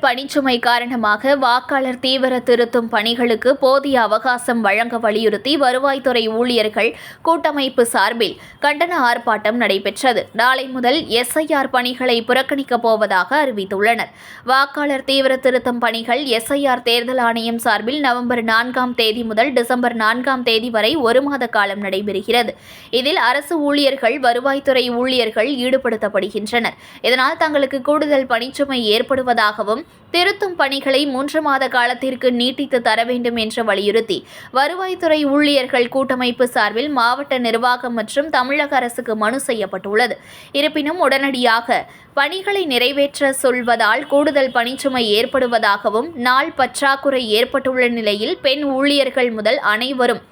பணிச்சுமை காரணமாக வாக்காளர் தீவிர திருத்தும் பணிகளுக்கு போதிய அவகாசம் வழங்க வலியுறுத்தி வருவாய்த்துறை ஊழியர்கள் கூட்டமைப்பு சார்பில் கண்டன ஆர்ப்பாட்டம் நடைபெற்றது. நாளை முதல் எஸ்ஐஆர் பணிகளை புறக்கணிக்கப் போவதாக அறிவித்துள்ளனர். வாக்காளர் தீவிர திருத்தம் பணிகள் எஸ்ஐஆர் தேர்தல் ஆணையம் சார்பில் நவம்பர் 4ஆம் தேதி முதல் டிசம்பர் 4ஆம் தேதி வரை 1 மாத காலம் நடைபெறுகிறது. இதில் அரசு ஊழியர்கள், வருவாய்த்துறை ஊழியர்கள் ஈடுபடுத்தப்படுகின்றனர். இதனால் தங்களுக்கு கூடுதல் பணிச்சுமை ஏற்படுவதாகவும் திருத்தும் பணிகளை 3 மாத காலத்திற்கு நீட்டித்து தர வேண்டும் என்று வலியுறுத்தி வருவாய்த்துறை ஊழியர்கள் கூட்டமைப்பு சார்பில் மாவட்ட நிர்வாகம் மற்றும் தமிழக அரசுக்கு மனு செய்யப்பட்டுள்ளது. இருப்பினும் உடனடியாக பணிகளை நிறைவேற்ற சொல்வதால் கூடுதல் பணிச்சுமை ஏற்படுவதாகவும், நாள் பற்றாக்குறை ஏற்பட்டுள்ள நிலையில் பெண் ஊழியர்கள் முதல் அனைவரும்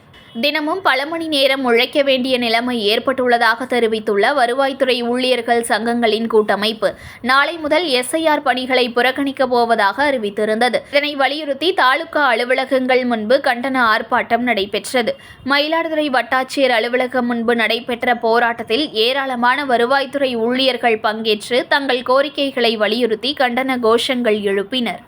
தினமும் பல மணி நேரம் உழைக்க வேண்டிய நிலைமை ஏற்பட்டுள்ளதாக தெரிவித்துள்ள வருவாய்த்துறை ஊழியர்கள் சங்கங்களின் கூட்டமைப்பு நாளை முதல் எஸ்ஐஆர் பணிகளை புறக்கணிக்கப் போவதாக அறிவித்திருந்தது. இதனை வலியுறுத்தி தாலுகா அலுவலகங்கள் முன்பு கண்டன ஆர்ப்பாட்டம் நடைபெற்றது. மயிலாடுதுறை வட்டாட்சியர் அலுவலகம் முன்பு நடைபெற்ற போராட்டத்தில் ஏராளமான வருவாய்த்துறை ஊழியர்கள் பங்கேற்று தங்கள் கோரிக்கைகளை வலியுறுத்தி கண்டன கோஷங்கள் எழுப்பினர்.